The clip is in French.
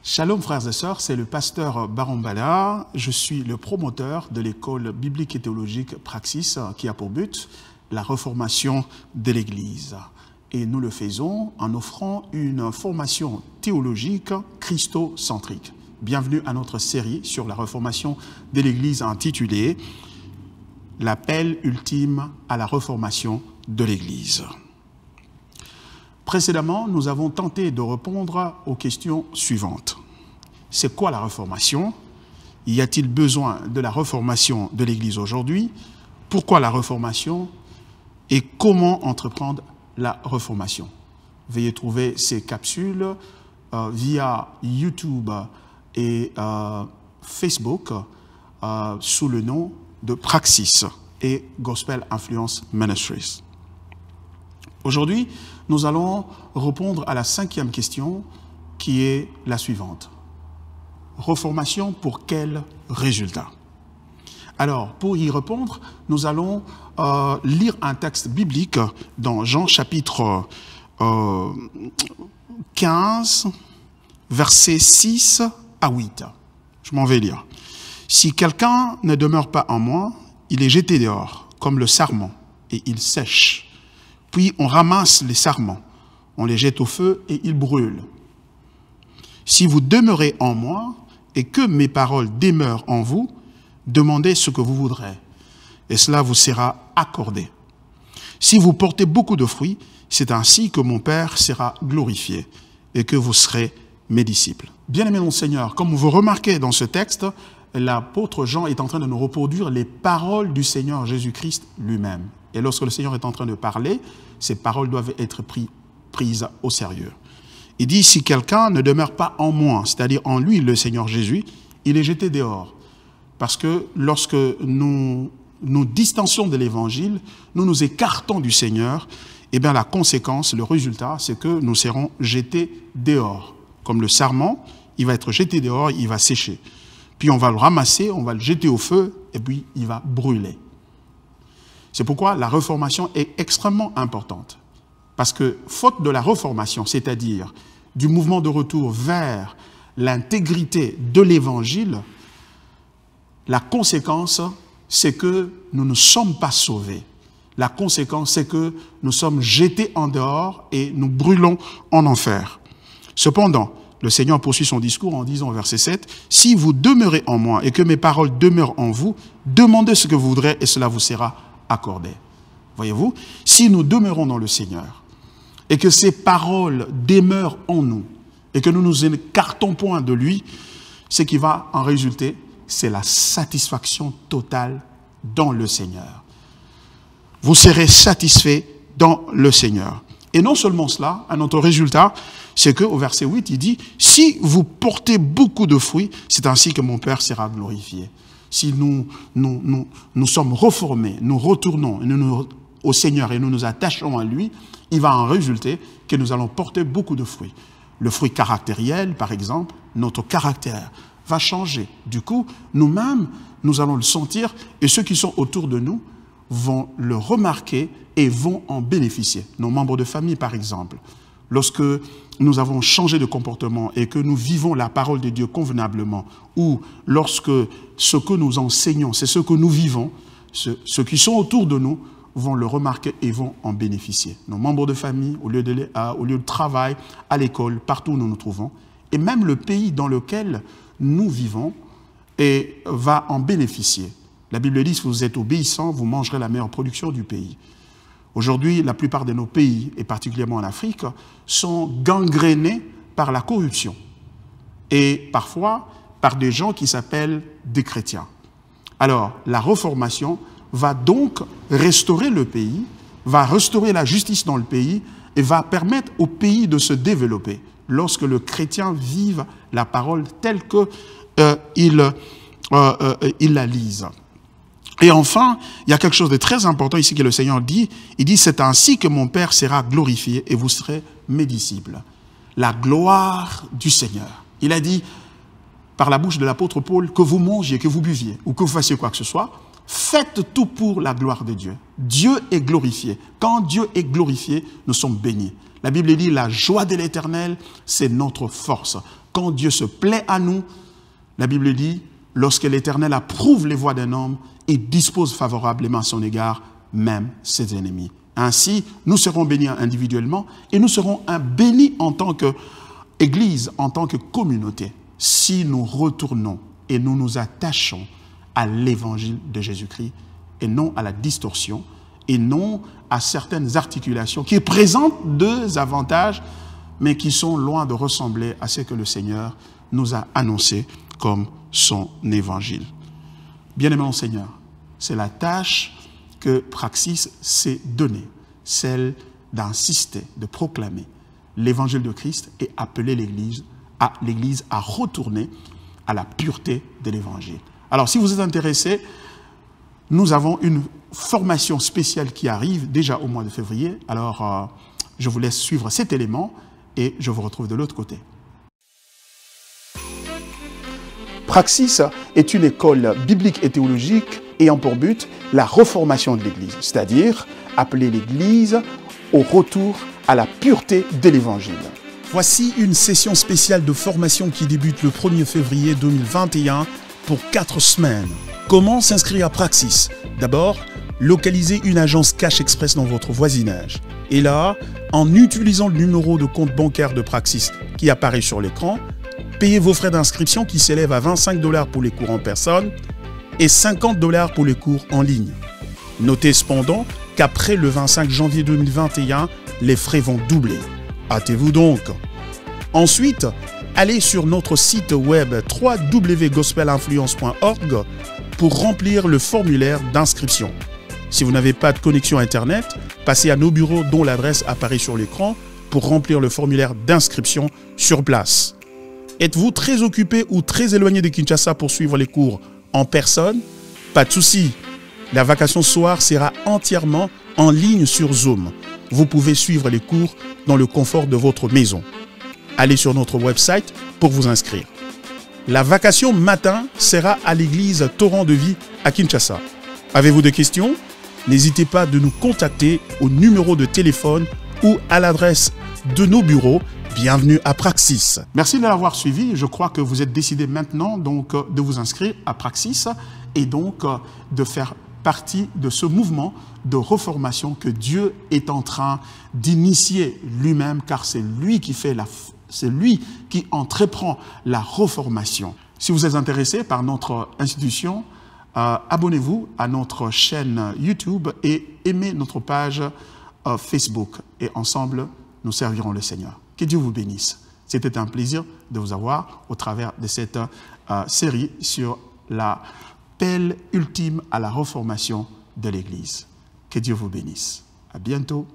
Shalom frères et sœurs, c'est le pasteur Baron Bala. Je suis le promoteur de l'école biblique et théologique Praxis qui a pour but la reformation de l'Église. Et nous le faisons en offrant une formation théologique christocentrique. Bienvenue à notre série sur la reformation de l'Église intitulée « L'appel ultime à la reformation de l'Église ». Précédemment, nous avons tenté de répondre aux questions suivantes. C'est quoi la réformation? Y a-t-il besoin de la réformation de l'Église aujourd'hui? Pourquoi la réformation? Et comment entreprendre la réformation? Veuillez trouver ces capsules via YouTube et Facebook sous le nom de Praxis et Gospel Influence Ministries. Aujourd'hui, nous allons répondre à la 5e question qui est la suivante. Reformation pour quel résultat? Alors, pour y répondre, nous allons lire un texte biblique dans Jean chapitre 15, versets 6 à 8. Je m'en vais lire. « Si quelqu'un ne demeure pas en moi, il est jeté dehors, comme le sarment, et il sèche. Puis on ramasse les sarments, on les jette au feu et ils brûlent. Si vous demeurez en moi et que mes paroles demeurent en vous, demandez ce que vous voudrez, et cela vous sera accordé. Si vous portez beaucoup de fruits, c'est ainsi que mon Père sera glorifié et que vous serez mes disciples. » Bien-aimés mon Seigneur, comme vous remarquez dans ce texte, l'apôtre Jean est en train de nous reproduire les paroles du Seigneur Jésus-Christ lui-même. Et lorsque le Seigneur est en train de parler, ces paroles doivent être prises au sérieux. Il dit, si quelqu'un ne demeure pas en moi, c'est-à-dire en lui, le Seigneur Jésus, il est jeté dehors. Parce que lorsque nous nous distancions de l'Évangile, nous nous écartons du Seigneur, et bien la conséquence, le résultat, c'est que nous serons jetés dehors. Comme le sarment, il va être jeté dehors, il va sécher. Puis on va le ramasser, on va le jeter au feu, et puis il va brûler. C'est pourquoi la réformation est extrêmement importante. Parce que, faute de la réformation, c'est-à-dire du mouvement de retour vers l'intégrité de l'Évangile, la conséquence, c'est que nous ne sommes pas sauvés. La conséquence, c'est que nous sommes jetés en dehors et nous brûlons en enfer. Cependant, le Seigneur poursuit son discours en disant au verset 7, « Si vous demeurez en moi et que mes paroles demeurent en vous, demandez ce que vous voudrez et cela vous sera accordé. » Voyez-vous, si nous demeurons dans le Seigneur et que ses paroles demeurent en nous et que nous nous écartons point de lui, ce qui va en résulter, c'est la satisfaction totale dans le Seigneur. Vous serez satisfaits dans le Seigneur. Et non seulement cela, un autre résultat, c'est qu'au verset 8, il dit, « Si vous portez beaucoup de fruits, c'est ainsi que mon Père sera glorifié. » Si nous sommes reformés, nous retournons au Seigneur et nous nous attachons à lui, il va en résulter que nous allons porter beaucoup de fruits. Le fruit caractériel, par exemple, notre caractère va changer. Du coup, nous-mêmes, nous allons le sentir et ceux qui sont autour de nous vont le remarquer et vont en bénéficier. Nos membres de famille, par exemple. Lorsque nous avons changé de comportement et que nous vivons la parole de Dieu convenablement, ou lorsque ce que nous enseignons, c'est ce que nous vivons, ceux qui sont autour de nous vont le remarquer et vont en bénéficier. Nos membres de famille, au lieu de travail, à l'école, partout où nous nous trouvons, et même le pays dans lequel nous vivons va en bénéficier. La Bible dit, si vous êtes obéissants, vous mangerez la meilleure production du pays. Aujourd'hui, la plupart de nos pays, et particulièrement en Afrique, sont gangrénés par la corruption. Et parfois, par des gens qui s'appellent des chrétiens. Alors, la réformation va donc restaurer le pays, va restaurer la justice dans le pays et va permettre au pays de se développer lorsque le chrétien vive la parole telle qu'il la lise. Et enfin, il y a quelque chose de très important ici que le Seigneur dit. Il dit, c'est ainsi que mon Père sera glorifié et vous serez mes disciples. La gloire du Seigneur. Il a dit, par la bouche de l'apôtre Paul, que vous mangiez, que vous buviez, ou que vous fassiez quoi que ce soit, faites tout pour la gloire de Dieu. Dieu est glorifié. Quand Dieu est glorifié, nous sommes bénis. La Bible dit, la joie de l'Éternel, c'est notre force. Quand Dieu se plaît à nous, la Bible dit, lorsque l'Éternel approuve les voies d'un homme et dispose favorablement à son égard, même ses ennemis. Ainsi, nous serons bénis individuellement et nous serons bénis en tant qu'Église, en tant que communauté, si nous retournons et nous nous attachons à l'évangile de Jésus-Christ et non à la distorsion et non à certaines articulations qui présentent deux avantages mais qui sont loin de ressembler à ce que le Seigneur nous a annoncé comme son évangile. Bien-aimé Seigneur, c'est la tâche que Praxis s'est donnée, celle d'insister, de proclamer l'évangile de Christ et appeler l'Église à retourner à la pureté de l'évangile. Alors, si vous êtes intéressé, nous avons une formation spéciale qui arrive déjà au mois de février. Alors, je vous laisse suivre cet élément et je vous retrouve de l'autre côté. Praxis est une école biblique et théologique ayant pour but la reformation de l'Église, c'est-à-dire appeler l'Église au retour à la pureté de l'Évangile. Voici une session spéciale de formation qui débute le 1er février 2021 pour 4 semaines. Comment s'inscrire à Praxis? D'abord, localisez une agence Cash Express dans votre voisinage. Et là, en utilisant le numéro de compte bancaire de Praxis qui apparaît sur l'écran, payez vos frais d'inscription qui s'élèvent à 25 $ pour les cours en personne et 50 $ pour les cours en ligne. Notez cependant qu'après le 25 janvier 2021, les frais vont doubler. Hâtez-vous donc. Ensuite, allez sur notre site web www.gospelinfluence.org pour remplir le formulaire d'inscription. Si vous n'avez pas de connexion Internet, passez à nos bureaux dont l'adresse apparaît sur l'écran pour remplir le formulaire d'inscription sur place. Êtes-vous très occupé ou très éloigné de Kinshasa pour suivre les cours en personne? Pas de souci. La vacation soir sera entièrement en ligne sur Zoom. Vous pouvez suivre les cours dans le confort de votre maison. Allez sur notre website pour vous inscrire. La vacation matin sera à l'église Torrent de Vie à Kinshasa. Avez-vous des questions? N'hésitez pas de nous contacter au numéro de téléphone ou à l'adresse de nos bureaux. Bienvenue à Praxis. Merci de l'avoir suivi. Je crois que vous êtes décidé maintenant donc de vous inscrire à Praxis et donc de faire partie de ce mouvement de reformation que Dieu est en train d'initier lui-même, car c'est lui qui entreprend la reformation. Si vous êtes intéressé par notre institution, abonnez-vous à notre chaîne YouTube et aimez notre page Facebook. Et ensemble, nous servirons le Seigneur. Que Dieu vous bénisse. C'était un plaisir de vous avoir au travers de cette série sur l'appel ultime à la reformation de l'Église. Que Dieu vous bénisse. À bientôt.